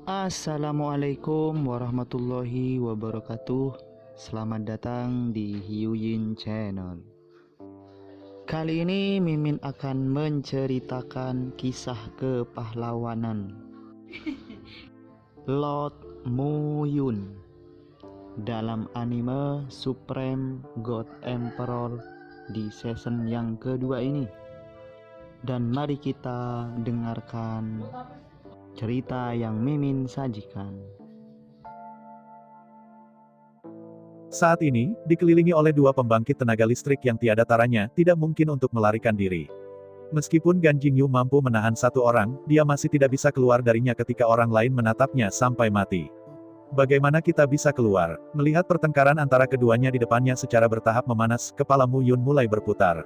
Assalamualaikum warahmatullahi wabarakatuh. Selamat datang di Hyuyin Channel. Kali ini Mimin akan menceritakan kisah kepahlawanan Lord Mu-Yun dalam anime Supreme God Emperor di season yang kedua ini. Dan mari kita dengarkan cerita yang Mimin sajikan. Saat ini, dikelilingi oleh dua pembangkit tenaga listrik yang tiada taranya, tidak mungkin untuk melarikan diri. Meskipun Gan Jingyu mampu menahan satu orang, dia masih tidak bisa keluar darinya ketika orang lain menatapnya sampai mati. Bagaimana kita bisa keluar? Melihat pertengkaran antara keduanya di depannya secara bertahap memanas, kepala Mu Yun mulai berputar.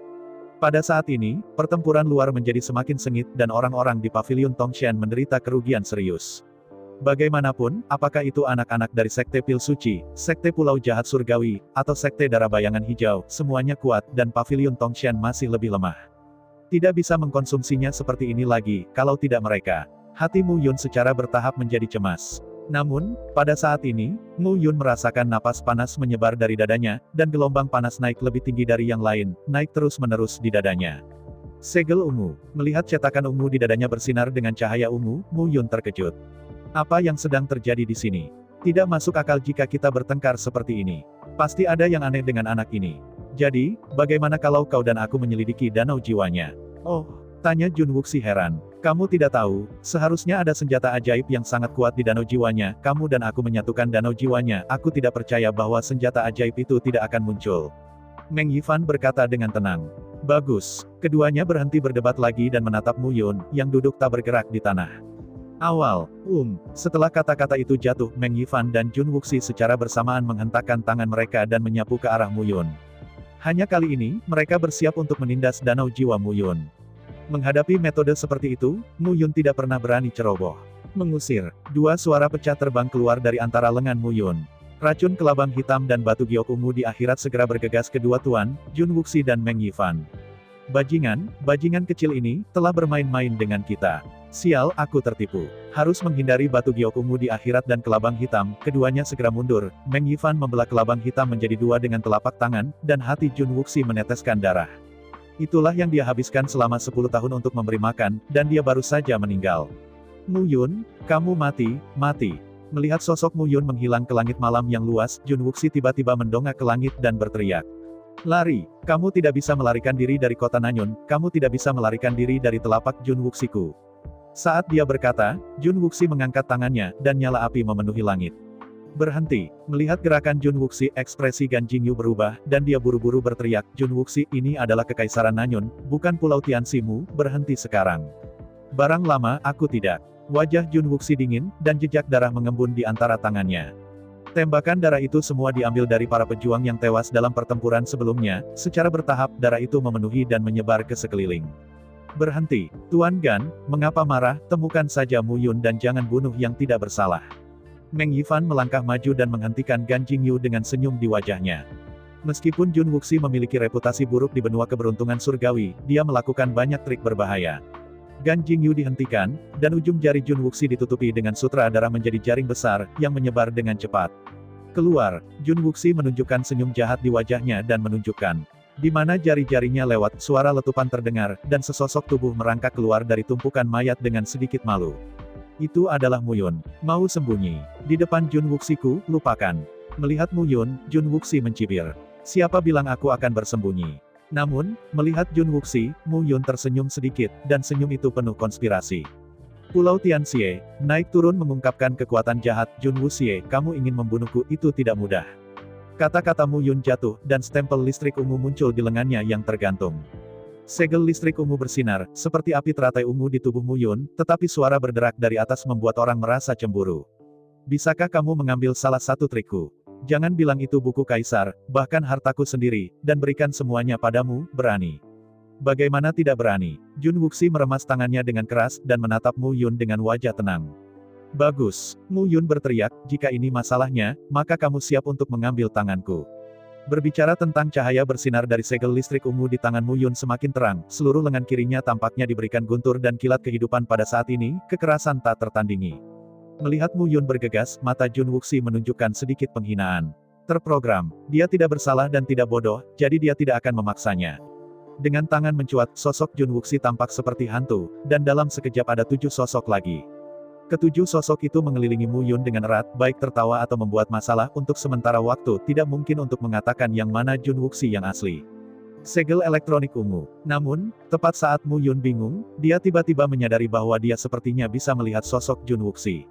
Pada saat ini, pertempuran luar menjadi semakin sengit dan orang-orang di pavilion Tongshan menderita kerugian serius. Bagaimanapun, apakah itu anak-anak dari Sekte Pil Suci, Sekte Pulau Jahat Surgawi, atau Sekte Darah Bayangan Hijau, semuanya kuat dan pavilion Tongshan masih lebih lemah. Tidak bisa mengkonsumsinya seperti ini lagi, kalau tidak mereka. Hati Mu Yun secara bertahap menjadi cemas. Namun, pada saat ini, Mu Yun merasakan napas panas menyebar dari dadanya, dan gelombang panas naik lebih tinggi dari yang lain, naik terus-menerus di dadanya. Segel ungu. Melihat cetakan ungu di dadanya bersinar dengan cahaya ungu, Mu Yun terkejut. Apa yang sedang terjadi di sini? Tidak masuk akal jika kita bertengkar seperti ini. Pasti ada yang aneh dengan anak ini. Jadi, bagaimana kalau kau dan aku menyelidiki danau jiwanya? Oh, tanya Jun Wuxi heran. Kamu tidak tahu, seharusnya ada senjata ajaib yang sangat kuat di danau jiwanya, kamu dan aku menyatukan danau jiwanya, aku tidak percaya bahwa senjata ajaib itu tidak akan muncul. Meng Yifan berkata dengan tenang. Bagus, keduanya berhenti berdebat lagi dan menatap Mu Yun, yang duduk tak bergerak di tanah. Setelah kata-kata itu jatuh, Meng Yifan dan Jun Wuxi secara bersamaan menghentakkan tangan mereka dan menyapu ke arah Mu Yun. Hanya kali ini, mereka bersiap untuk menindas danau jiwa Mu Yun. Menghadapi metode seperti itu, Mu Yun tidak pernah berani ceroboh. Mengusir. Dua suara pecah terbang keluar dari antara lengan Mu Yun. Racun kelabang hitam dan batu giok ungu di akhirat segera bergegas kedua tuan, Jun Wuxi dan Meng Yifan. Bajingan kecil ini, telah bermain-main dengan kita. Sial, aku tertipu. Harus menghindari batu giok ungu di akhirat dan kelabang hitam, keduanya segera mundur. Meng Yifan membelah kelabang hitam menjadi dua dengan telapak tangan, dan hati Jun Wuxi meneteskan darah. Itulah yang dia habiskan selama 10 tahun untuk memberi makan, dan dia baru saja meninggal. Mu Yun, kamu mati. Melihat sosok Mu Yun menghilang ke langit malam yang luas, Jun Wuxi tiba-tiba mendongak ke langit dan berteriak. Lari, kamu tidak bisa melarikan diri dari kota Nanyun, kamu tidak bisa melarikan diri dari telapak Jun Wuxiku. Saat dia berkata, Jun Wuxi mengangkat tangannya, dan nyala api memenuhi langit. Berhenti. Melihat gerakan Jun Wuxi, ekspresi Gan Jingyu berubah, dan dia buru-buru berteriak, Jun Wuxi, ini adalah Kekaisaran Nanyun, bukan Pulau Tianximu, berhenti sekarang. Barang lama, aku tidak. Wajah Jun Wuxi dingin, dan jejak darah mengembun di antara tangannya. Tembakan darah itu semua diambil dari para pejuang yang tewas dalam pertempuran sebelumnya, secara bertahap, darah itu memenuhi dan menyebar ke sekeliling. Berhenti. Tuan Gan, mengapa marah, temukan saja Mu Yun dan jangan bunuh yang tidak bersalah. Meng Yifan melangkah maju dan menghentikan Gan Jingyu dengan senyum di wajahnya. Meskipun Jun Wuxi memiliki reputasi buruk di benua keberuntungan surgawi, dia melakukan banyak trik berbahaya. Gan Jingyu dihentikan, dan ujung jari Jun Wuxi ditutupi dengan sutra darah menjadi jaring besar, yang menyebar dengan cepat. Keluar, Jun Wuxi menunjukkan senyum jahat di wajahnya dan menunjukkan. Di mana jari-jarinya lewat, suara letupan terdengar, dan sesosok tubuh merangkak keluar dari tumpukan mayat dengan sedikit malu. Itu adalah Mu Yun. Mau sembunyi. Di depan Jun Wuxiku, lupakan. Melihat Mu Yun, Jun Wuxi mencibir. Siapa bilang aku akan bersembunyi? Namun, melihat Jun Wuxi, Mu Yun tersenyum sedikit, dan senyum itu penuh konspirasi. Pulau Tianxie, naik turun mengungkapkan kekuatan jahat, Jun Wuxi, kamu ingin membunuhku, itu tidak mudah. Kata-kata Mu Yun jatuh, dan stempel listrik ungu muncul di lengannya yang tergantung. Segel listrik ungu bersinar, seperti api teratai ungu di tubuh Mu Yun, tetapi suara berderak dari atas membuat orang merasa cemburu. Bisakah kamu mengambil salah satu trikku? Jangan bilang itu buku kaisar, bahkan hartaku sendiri, dan berikan semuanya padamu, berani. Bagaimana tidak berani? Jun Wuxi meremas tangannya dengan keras, dan menatap Mu Yun dengan wajah tenang. Bagus, Mu Yun berteriak, jika ini masalahnya, maka kamu siap untuk mengambil tanganku. Berbicara tentang cahaya bersinar dari segel listrik ungu di tangan Mu Yun semakin terang, seluruh lengan kirinya tampaknya diberikan guntur dan kilat kehidupan pada saat ini, kekerasan tak tertandingi. Melihat Mu Yun bergegas, mata Jun Wuxi menunjukkan sedikit penghinaan. Terprogram, dia tidak bersalah dan tidak bodoh, jadi dia tidak akan memaksanya. Dengan tangan mencuat, sosok Jun Wuxi tampak seperti hantu, dan dalam sekejap ada 7 sosok lagi. Ketujuh sosok itu mengelilingi Mu Yun dengan erat, baik tertawa atau membuat masalah, untuk sementara waktu, tidak mungkin untuk mengatakan yang mana Jun Wuxi yang asli. Segel elektronik ungu. Namun, tepat saat Mu Yun bingung, dia tiba-tiba menyadari bahwa dia sepertinya bisa melihat sosok Jun Wuxi.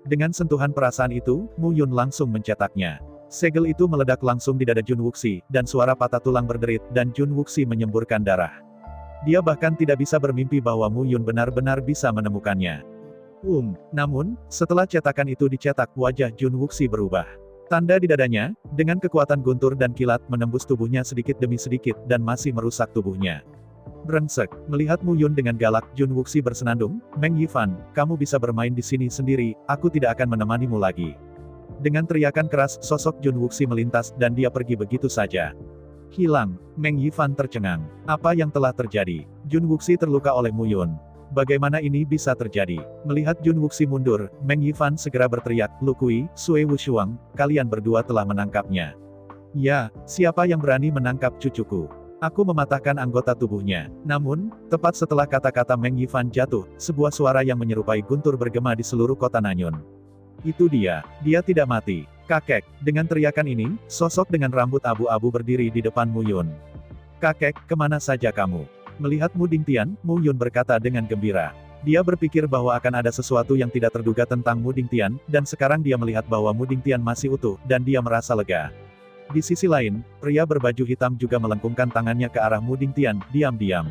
Dengan sentuhan perasaan itu, Mu Yun langsung mencetaknya. Segel itu meledak langsung di dada Jun Wuxi, dan suara patah tulang berderit, dan Jun Wuxi menyemburkan darah. Dia bahkan tidak bisa bermimpi bahwa Mu Yun benar-benar bisa menemukannya. Namun, setelah cetakan itu dicetak, wajah Jun Wuxi berubah. Tanda di dadanya, dengan kekuatan guntur dan kilat, menembus tubuhnya sedikit demi sedikit, dan masih merusak tubuhnya. Brengsek, melihat Mu Yun dengan galak, Jun Wuxi bersenandung, Meng Yifan, kamu bisa bermain di sini sendiri, aku tidak akan menemanimu lagi. Dengan teriakan keras, sosok Jun Wuxi melintas, dan dia pergi begitu saja. Hilang, Meng Yifan tercengang. Apa yang telah terjadi? Jun Wuxi terluka oleh Mu Yun. Bagaimana ini bisa terjadi? Melihat Jun Wuxi mundur, Meng Yifan segera berteriak, Lu Kui, Sui Wushuang, kalian berdua telah menangkapnya. Ya, siapa yang berani menangkap cucuku? Aku mematahkan anggota tubuhnya. Namun, tepat setelah kata-kata Meng Yifan jatuh, sebuah suara yang menyerupai guntur bergema di seluruh kota Nanyun. Itu dia tidak mati. Kakek, dengan teriakan ini, sosok dengan rambut abu-abu berdiri di depan Mu Yun. Kakek, kemana saja kamu? Melihat Mu Dingtian, Mu Yun berkata dengan gembira. Dia berpikir bahwa akan ada sesuatu yang tidak terduga tentang Mu Dingtian, dan sekarang dia melihat bahwa Mu Dingtian masih utuh, dan dia merasa lega. Di sisi lain, pria berbaju hitam juga melengkungkan tangannya ke arah Mu Dingtian, diam-diam.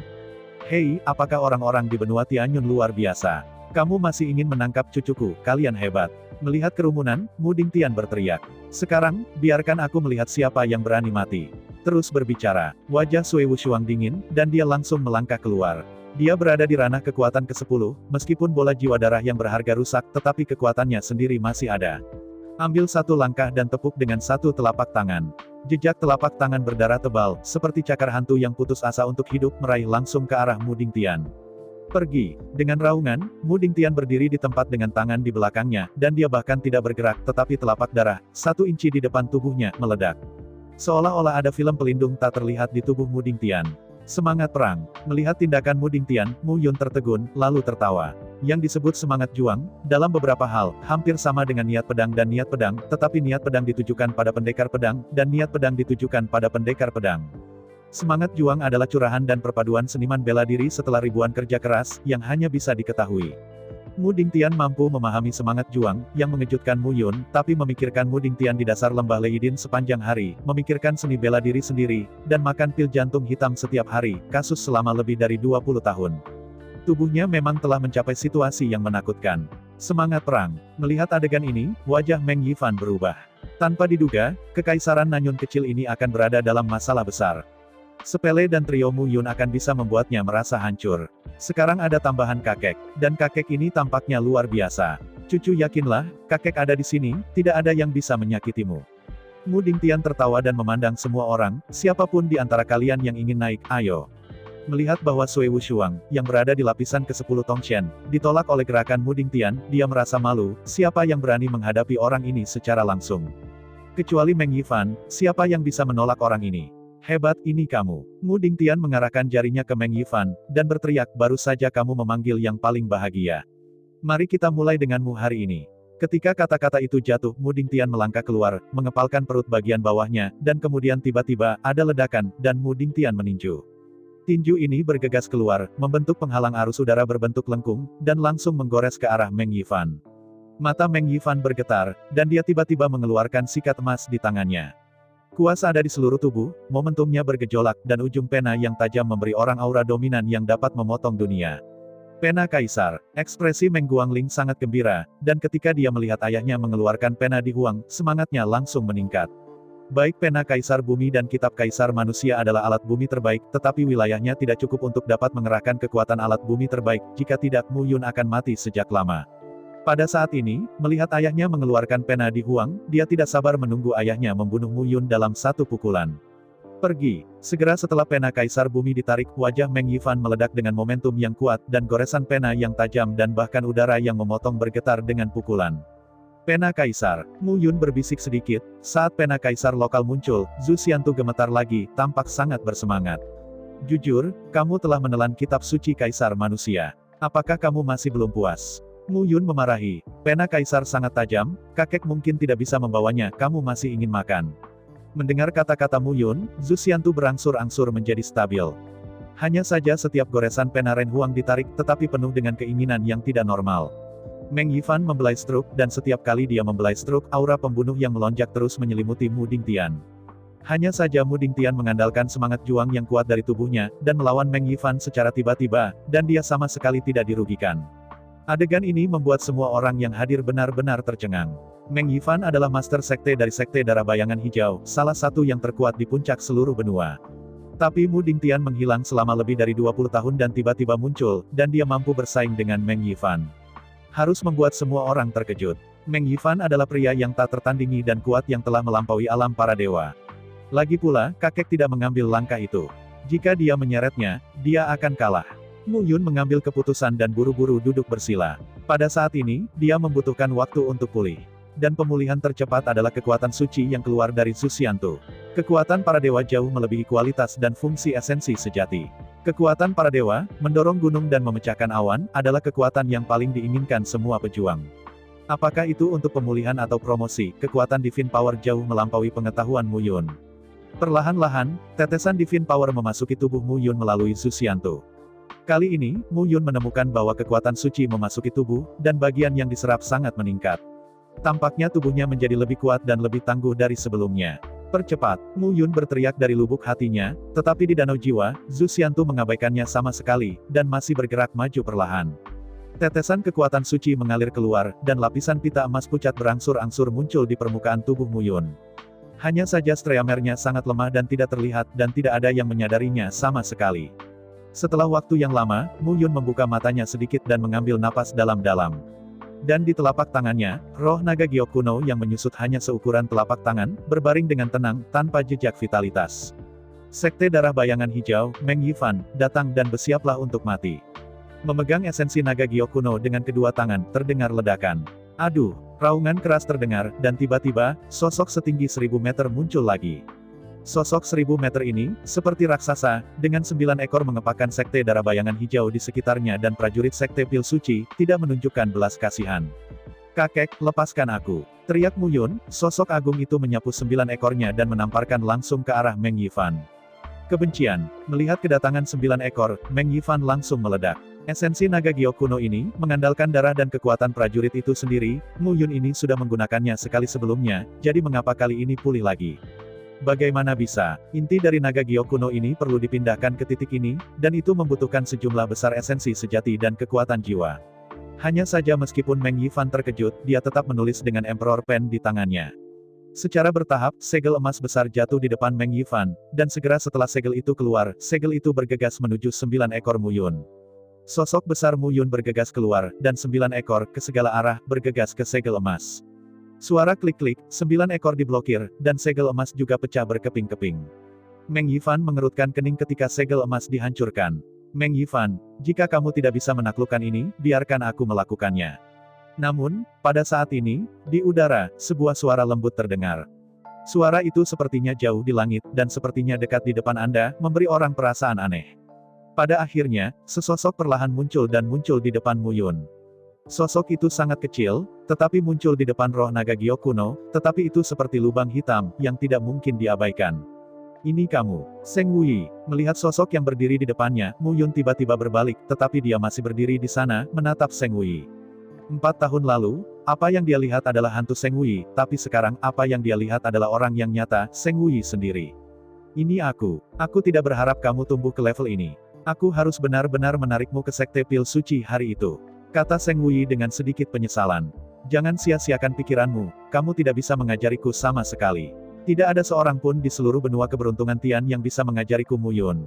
Hei, apakah orang-orang di benua Tianyun luar biasa? Kamu masih ingin menangkap cucuku, kalian hebat. Melihat kerumunan, Mu Dingtian berteriak. Sekarang, biarkan aku melihat siapa yang berani mati. Terus berbicara, wajah Sui Wushuang dingin, dan dia langsung melangkah keluar. Dia berada di ranah kekuatan ke-10, meskipun bola jiwa darah yang berharga rusak, tetapi kekuatannya sendiri masih ada. Ambil satu langkah dan tepuk dengan satu telapak tangan. Jejak telapak tangan berdarah tebal, seperti cakar hantu yang putus asa untuk hidup meraih langsung ke arah Mu Dingtian. Pergi. Dengan raungan, Mu Dingtian berdiri di tempat dengan tangan di belakangnya, dan dia bahkan tidak bergerak, tetapi telapak darah, 1 inci di depan tubuhnya, meledak. Seolah-olah ada film pelindung tak terlihat di tubuh Mu Dingtian. Semangat perang. Melihat tindakan Mu Dingtian, Mu Yun tertegun, lalu tertawa. Yang disebut semangat juang, dalam beberapa hal, hampir sama dengan niat pedang dan niat pedang, tetapi niat pedang ditujukan pada pendekar pedang, dan niat pedang ditujukan pada pendekar pedang. Semangat juang adalah curahan dan perpaduan seniman bela diri setelah ribuan kerja keras, yang hanya bisa diketahui. Mu Dingtian mampu memahami semangat juang, yang mengejutkan Mu Yun, tapi memikirkan Mu Dingtian di dasar lembah Leidin sepanjang hari, memikirkan seni bela diri sendiri, dan makan pil jantung hitam setiap hari, kasus selama lebih dari 20 tahun. Tubuhnya memang telah mencapai situasi yang menakutkan. Semangat perang. Melihat adegan ini, wajah Meng Yifan berubah. Tanpa diduga, kekaisaran Nanyun kecil ini akan berada dalam masalah besar. Sepele dan trio Mu Yun akan bisa membuatnya merasa hancur. Sekarang ada tambahan kakek, dan kakek ini tampaknya luar biasa. Cucu, yakinlah, kakek ada di sini, tidak ada yang bisa menyakitimu. Mu Dingtian tertawa dan memandang semua orang, siapapun di antara kalian yang ingin naik, ayo. Melihat bahwa Sui Wushuang, yang berada di lapisan ke-10 Tongshan, ditolak oleh gerakan Mu Dingtian, dia merasa malu, siapa yang berani menghadapi orang ini secara langsung. Kecuali Meng Yifan, siapa yang bisa menolak orang ini? Hebat, ini kamu. Mu Dingtian mengarahkan jarinya ke Meng Yifan, dan berteriak, baru saja kamu memanggil yang paling bahagia. Mari kita mulai denganmu hari ini. Ketika kata-kata itu jatuh, Mu Dingtian melangkah keluar, mengepalkan perut bagian bawahnya, dan kemudian tiba-tiba, ada ledakan, dan Mu Dingtian meninju. Tinju ini bergegas keluar, membentuk penghalang arus udara berbentuk lengkung, dan langsung menggores ke arah Meng Yifan. Mata Meng Yifan bergetar, dan dia tiba-tiba mengeluarkan sikat emas di tangannya. Kuasa ada di seluruh tubuh, momentumnya bergejolak, dan ujung pena yang tajam memberi orang aura dominan yang dapat memotong dunia. Pena Kaisar. Ekspresi Meng Guangling sangat gembira, dan ketika dia melihat ayahnya mengeluarkan pena di Huang, semangatnya langsung meningkat. Baik pena Kaisar Bumi dan kitab Kaisar Manusia adalah alat bumi terbaik, tetapi wilayahnya tidak cukup untuk dapat mengerahkan kekuatan alat bumi terbaik, jika tidak Mu Yun akan mati sejak lama. Pada saat ini, melihat ayahnya mengeluarkan pena di Huang, dia tidak sabar menunggu ayahnya membunuh Mu Yun dalam satu pukulan. Pergi. Segera setelah pena Kaisar Bumi ditarik, wajah Meng Yifan meledak dengan momentum yang kuat dan goresan pena yang tajam dan bahkan udara yang memotong bergetar dengan pukulan. Pena Kaisar. Mu Yun berbisik sedikit. Saat pena Kaisar lokal muncul, Zhu Xiantu gemetar lagi, tampak sangat bersemangat. Jujur, kamu telah menelan kitab suci Kaisar manusia. Apakah kamu masih belum puas? Mu Yun memarahi. Pena Kaisar sangat tajam, kakek mungkin tidak bisa membawanya, kamu masih ingin makan. Mendengar kata-kata Mu Yun, Zhu Xiantu berangsur-angsur menjadi stabil. Hanya saja setiap goresan pena Ren Huang ditarik, tetapi penuh dengan keinginan yang tidak normal. Meng Yifan membelai struk, dan setiap kali dia membelai struk, aura pembunuh yang melonjak terus menyelimuti Mu Dingtian. Hanya saja Mu Dingtian mengandalkan semangat juang yang kuat dari tubuhnya, dan melawan Meng Yifan secara tiba-tiba, dan dia sama sekali tidak dirugikan. Adegan ini membuat semua orang yang hadir benar-benar tercengang. Meng Yifan adalah master sekte dari Sekte Darah Bayangan Hijau, salah satu yang terkuat di puncak seluruh benua. Tapi Mu Dingtian menghilang selama lebih dari 20 tahun dan tiba-tiba muncul, dan dia mampu bersaing dengan Meng Yifan. Harus membuat semua orang terkejut. Meng Yifan adalah pria yang tak tertandingi dan kuat yang telah melampaui alam para dewa. Lagi pula, kakek tidak mengambil langkah itu. Jika dia menyeretnya, dia akan kalah. Mu Yun mengambil keputusan dan buru-buru duduk bersila. Pada saat ini, dia membutuhkan waktu untuk pulih. Dan pemulihan tercepat adalah kekuatan suci yang keluar dari Zhu Xiantu. Kekuatan para dewa jauh melebihi kualitas dan fungsi esensi sejati. Kekuatan para dewa, mendorong gunung dan memecahkan awan, adalah kekuatan yang paling diinginkan semua pejuang. Apakah itu untuk pemulihan atau promosi, kekuatan Divine Power jauh melampaui pengetahuan Mu Yun. Perlahan-lahan, tetesan Divine Power memasuki tubuh Mu Yun melalui Zhu Xiantu. Kali ini, Mu Yun menemukan bahwa kekuatan suci memasuki tubuh, dan bagian yang diserap sangat meningkat. Tampaknya tubuhnya menjadi lebih kuat dan lebih tangguh dari sebelumnya. Percepat, Mu Yun berteriak dari lubuk hatinya, tetapi di danau jiwa, Zhu Xiantu mengabaikannya sama sekali, dan masih bergerak maju perlahan. Tetesan kekuatan suci mengalir keluar, dan lapisan pita emas pucat berangsur-angsur muncul di permukaan tubuh Mu Yun. Hanya saja streamernya sangat lemah dan tidak terlihat, dan tidak ada yang menyadarinya sama sekali. Setelah waktu yang lama, Mu Yun membuka matanya sedikit dan mengambil napas dalam-dalam. Dan di telapak tangannya, roh naga giok kuno yang menyusut hanya seukuran telapak tangan, berbaring dengan tenang, tanpa jejak vitalitas. Sekte Darah Bayangan Hijau, Meng Yifan, datang dan bersiaplah untuk mati. Memegang esensi naga giok kuno dengan kedua tangan, terdengar ledakan. Aduh, raungan keras terdengar, dan tiba-tiba, sosok setinggi 1000 meter muncul lagi. Sosok 1000 meter ini, seperti raksasa, dengan 9 ekor mengepakkan Sekte Darah Bayangan Hijau di sekitarnya dan prajurit Sekte Pil Suci, tidak menunjukkan belas kasihan. Kakek, lepaskan aku. Teriak Mu Yun, sosok agung itu menyapu 9 ekornya dan menamparkan langsung ke arah Meng Yifan. Kebencian, melihat kedatangan 9 ekor, Meng Yifan langsung meledak. Esensi naga giok kuno ini, mengandalkan darah dan kekuatan prajurit itu sendiri, Mu Yun ini sudah menggunakannya sekali sebelumnya, jadi mengapa kali ini pulih lagi? Bagaimana bisa? Inti dari naga giok kuno ini perlu dipindahkan ke titik ini, dan itu membutuhkan sejumlah besar esensi sejati dan kekuatan jiwa. Hanya saja meskipun Meng Yifan terkejut, dia tetap menulis dengan Emperor Pen di tangannya. Secara bertahap, segel emas besar jatuh di depan Meng Yifan, dan segera setelah segel itu keluar, segel itu bergegas menuju 9 ekor Mu Yun. Sosok besar Mu Yun bergegas keluar, dan 9 ekor, ke segala arah, bergegas ke segel emas. Suara klik-klik, 9 ekor diblokir, dan segel emas juga pecah berkeping-keping. Meng Yifan mengerutkan kening ketika segel emas dihancurkan. Meng Yifan, jika kamu tidak bisa menaklukkan ini, biarkan aku melakukannya. Namun, pada saat ini, di udara, sebuah suara lembut terdengar. Suara itu sepertinya jauh di langit, dan sepertinya dekat di depan Anda, memberi orang perasaan aneh. Pada akhirnya, sesosok perlahan muncul dan muncul di depan Mu Yun. Sosok itu sangat kecil, tetapi muncul di depan roh naga giok kuno, tetapi itu seperti lubang hitam, yang tidak mungkin diabaikan. Ini kamu, Seng Wuyi. Melihat sosok yang berdiri di depannya, Mu Yun tiba-tiba berbalik, tetapi dia masih berdiri di sana, menatap Seng Wuyi. 4 tahun lalu, apa yang dia lihat adalah hantu Seng Wuyi, tapi sekarang, apa yang dia lihat adalah orang yang nyata, Seng Wuyi sendiri. Ini aku tidak berharap kamu tumbuh ke level ini. Aku harus benar-benar menarikmu ke Sekte Pil Suci hari itu. Kata Seng Wuyi dengan sedikit penyesalan. Jangan sia-siakan pikiranmu, kamu tidak bisa mengajariku sama sekali. Tidak ada seorang pun di seluruh benua keberuntungan Tian yang bisa mengajariku Mu Yun.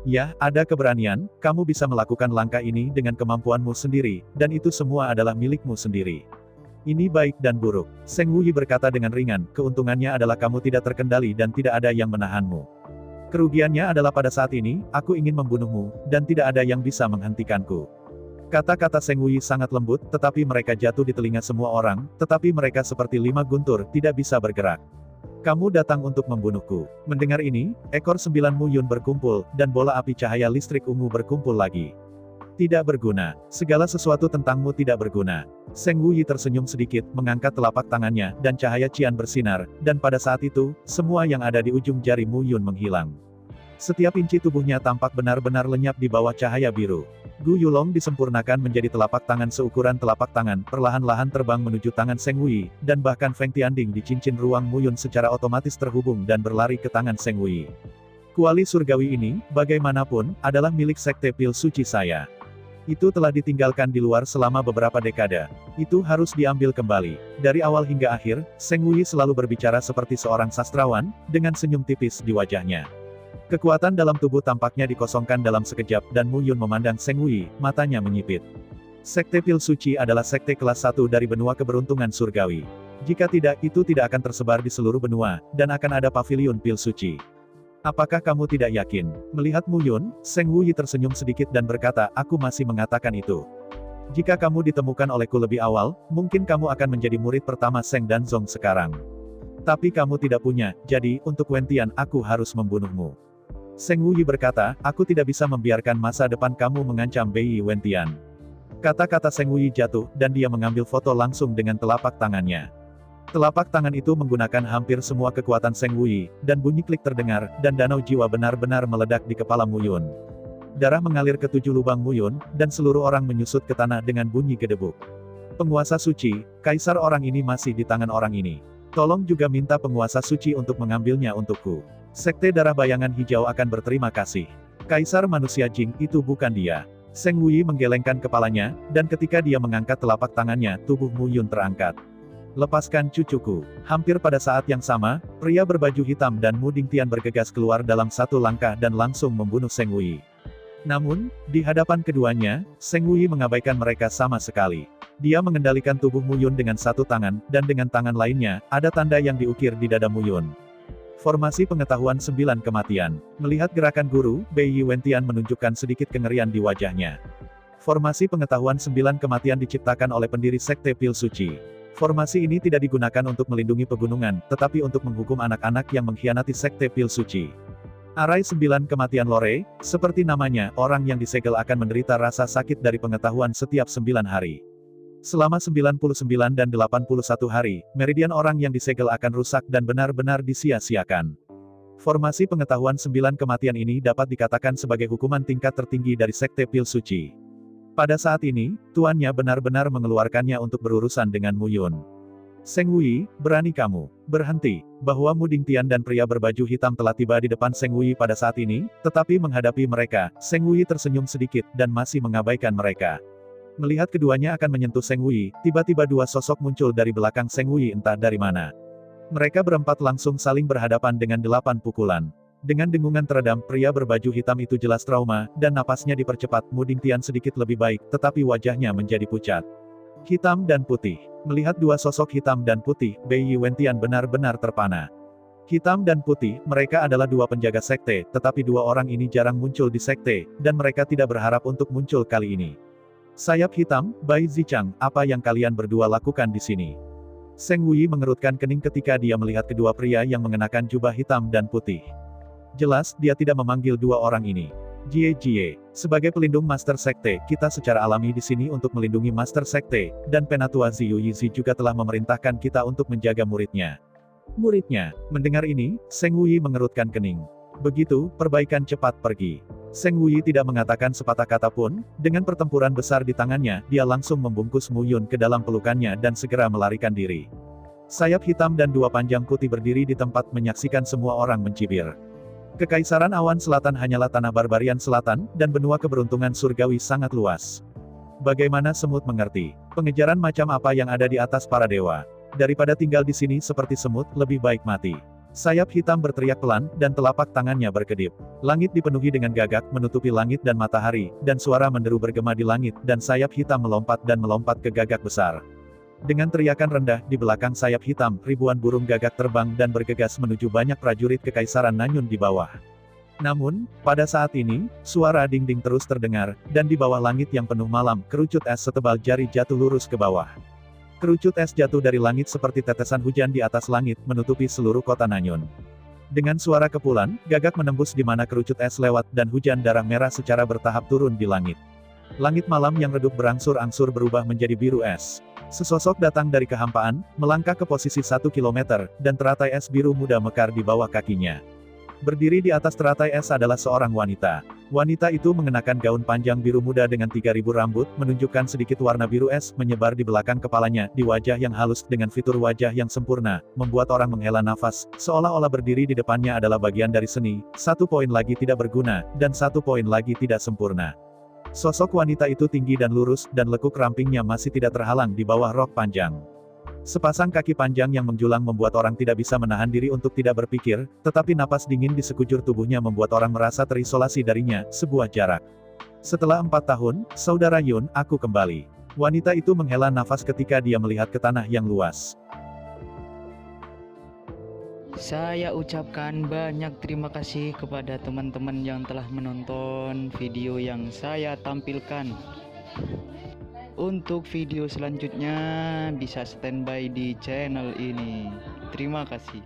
Ya, ada keberanian, kamu bisa melakukan langkah ini dengan kemampuanmu sendiri, dan itu semua adalah milikmu sendiri. Ini baik dan buruk. Seng Wuyi berkata dengan ringan, keuntungannya adalah kamu tidak terkendali dan tidak ada yang menahanmu. Kerugiannya adalah pada saat ini, aku ingin membunuhmu, dan tidak ada yang bisa menghentikanku. Kata-kata Seng Wuyi sangat lembut, tetapi mereka jatuh di telinga semua orang, tetapi mereka seperti 5 guntur, tidak bisa bergerak. Kamu datang untuk membunuhku. Mendengar ini, ekor 9 Muyun berkumpul, dan bola api cahaya listrik ungu berkumpul lagi. Tidak berguna. Segala sesuatu tentangmu tidak berguna. Seng Wuyi tersenyum sedikit, mengangkat telapak tangannya, dan cahaya cian bersinar, dan pada saat itu, semua yang ada di ujung jari Muyun menghilang. Setiap inci tubuhnya tampak benar-benar lenyap di bawah cahaya biru. Gu Yulong disempurnakan menjadi telapak tangan seukuran telapak tangan, perlahan-lahan terbang menuju tangan Seng Wuyi, dan bahkan Feng Tianding di cincin ruang Muyun secara otomatis terhubung dan berlari ke tangan Seng Wuyi. Kuali surgawi ini, bagaimanapun, adalah milik Sekte Pil Suci saya. Itu telah ditinggalkan di luar selama beberapa dekade. Itu harus diambil kembali. Dari awal hingga akhir, Seng Wuyi selalu berbicara seperti seorang sastrawan, dengan senyum tipis di wajahnya. Kekuatan dalam tubuh tampaknya dikosongkan dalam sekejap, dan Muyun memandang Seng Wuyi, matanya menyipit. Sekte Pil Suci adalah sekte kelas 1 dari benua keberuntungan surgawi. Jika tidak, itu tidak akan tersebar di seluruh benua, dan akan ada pavilion Pil Suci. Apakah kamu tidak yakin? Melihat Muyun, Seng Wuyi tersenyum sedikit dan berkata, aku masih mengatakan itu. Jika kamu ditemukan olehku lebih awal, mungkin kamu akan menjadi murid pertama Seng Danzong sekarang. Tapi kamu tidak punya, jadi, untuk Wentian, aku harus membunuhmu. Seng Wuyi berkata, aku tidak bisa membiarkan masa depan kamu mengancam Bei Wentian. Kata-kata Seng Wuyi jatuh, dan dia mengambil foto langsung dengan telapak tangannya. Telapak tangan itu menggunakan hampir semua kekuatan Seng Wuyi, dan bunyi klik terdengar, dan danau jiwa benar-benar meledak di kepala Muyun. Darah mengalir ke 7 lubang Muyun, dan seluruh orang menyusut ke tanah dengan bunyi gedebuk. Penguasa suci, kaisar orang ini masih di tangan orang ini. Tolong juga minta penguasa suci untuk mengambilnya untukku. Sekte darah bayangan hijau akan berterima kasih. Kaisar manusia Jing, itu bukan dia. Seng Wuyi menggelengkan kepalanya, dan ketika dia mengangkat telapak tangannya, tubuh Muyun terangkat. Lepaskan cucuku. Hampir pada saat yang sama, pria berbaju hitam dan Mu Dingtian bergegas keluar dalam satu langkah dan langsung membunuh Seng Wuyi. Namun, di hadapan keduanya, Seng Wuyi mengabaikan mereka sama sekali. Dia mengendalikan tubuh Muyun dengan satu tangan, dan dengan tangan lainnya, ada tanda yang diukir di dada Muyun. Formasi pengetahuan 9 kematian. Melihat gerakan guru, Bei Wentian menunjukkan sedikit kengerian di wajahnya. Formasi pengetahuan 9 kematian diciptakan oleh pendiri Sekte Pil Suci. Formasi ini tidak digunakan untuk melindungi pegunungan, tetapi untuk menghukum anak-anak yang mengkhianati Sekte Pil Suci. Arai 9 kematian Lore, seperti namanya, orang yang disegel akan menderita rasa sakit dari pengetahuan setiap 9 hari. Selama 99 dan 81 hari, meridian orang yang disegel akan rusak dan benar-benar disia-siakan. Formasi pengetahuan 9 kematian ini dapat dikatakan sebagai hukuman tingkat tertinggi dari Sekte Pil Suci. Pada saat ini, tuannya benar-benar mengeluarkannya untuk berurusan dengan Muyun. Seng Wuyi, berani kamu. Berhenti. Bahwa Mu Dingtian dan pria berbaju hitam telah tiba di depan Seng Wuyi pada saat ini, tetapi menghadapi mereka, Seng Wuyi tersenyum sedikit, dan masih mengabaikan mereka. Melihat keduanya akan menyentuh Seng Wuyi, tiba-tiba 2 sosok muncul dari belakang Seng Wuyi entah dari mana. Mereka berempat langsung saling berhadapan dengan 8 pukulan. Dengan dengungan teredam, pria berbaju hitam itu jelas trauma, dan napasnya dipercepat. Mu Dingtian sedikit lebih baik, tetapi wajahnya menjadi pucat. Hitam dan putih. Melihat 2 sosok hitam dan putih, Bei Wentian benar-benar terpana. Hitam dan putih, mereka adalah 2 penjaga sekte, tetapi 2 orang ini jarang muncul di sekte, dan mereka tidak berharap untuk muncul kali ini. Sayap hitam, Bai Zichang, apa yang kalian berdua lakukan di sini? Seng Wuyi mengerutkan kening ketika dia melihat kedua pria yang mengenakan jubah hitam dan putih. Jelas, dia tidak memanggil 2 orang ini. Jie, sebagai pelindung Master Sekte, kita secara alami di sini untuk melindungi Master Sekte, dan Penatua Ziyu Yizi juga telah memerintahkan kita untuk menjaga muridnya. Muridnya, mendengar ini, Seng Wuyi mengerutkan kening. Begitu, perbaikan cepat pergi. Seng Wuyi tidak mengatakan sepatah kata pun, dengan pertempuran besar di tangannya, dia langsung membungkus Muyun ke dalam pelukannya dan segera melarikan diri. Sayap hitam dan 2 panjang putih berdiri di tempat menyaksikan semua orang mencibir. Kekaisaran Awan Selatan hanyalah tanah barbarian selatan, dan benua keberuntungan surgawi sangat luas. Bagaimana semut mengerti? Pengejaran macam apa yang ada di atas para dewa? Daripada tinggal di sini seperti semut, lebih baik mati. Sayap hitam berteriak pelan, dan telapak tangannya berkedip. Langit dipenuhi dengan gagak, menutupi langit dan matahari, dan suara menderu bergema di langit, dan sayap hitam melompat ke gagak besar. Dengan teriakan rendah, di belakang sayap hitam, ribuan burung gagak terbang dan bergegas menuju banyak prajurit kekaisaran Nanyun di bawah. Namun, pada saat ini, suara ding-ding terus terdengar, dan di bawah langit yang penuh malam, kerucut es setebal jari jatuh lurus ke bawah. Kerucut es jatuh dari langit seperti tetesan hujan di atas langit, menutupi seluruh kota Nanyun. Dengan suara kepulan, gagak menembus di mana kerucut es lewat, dan hujan darah merah secara bertahap turun di langit. Langit malam yang redup berangsur-angsur berubah menjadi biru es. Sesosok datang dari kehampaan, melangkah ke posisi 1 kilometer, dan teratai es biru muda mekar di bawah kakinya. Berdiri di atas teratai es adalah seorang wanita. Wanita itu mengenakan gaun panjang biru muda dengan 3.000 rambut, menunjukkan sedikit warna biru es menyebar di belakang kepalanya, di wajah yang halus dengan fitur wajah yang sempurna, membuat orang menghela nafas, seolah-olah berdiri di depannya adalah bagian dari seni, 1 poin lagi tidak berguna, dan 1 poin lagi tidak sempurna. Sosok wanita itu tinggi dan lurus, dan lekuk rampingnya masih tidak terhalang di bawah rok panjang. Sepasang kaki panjang yang menjulang membuat orang tidak bisa menahan diri untuk tidak berpikir, tetapi napas dingin di sekujur tubuhnya membuat orang merasa terisolasi darinya, sebuah jarak. Setelah 4 tahun, Saudara Yun, aku kembali. Wanita itu menghela nafas ketika dia melihat ke tanah yang luas. Saya ucapkan banyak terima kasih kepada teman-teman yang telah menonton video yang saya tampilkan. Untuk video selanjutnya bisa standby di channel ini. Terima kasih.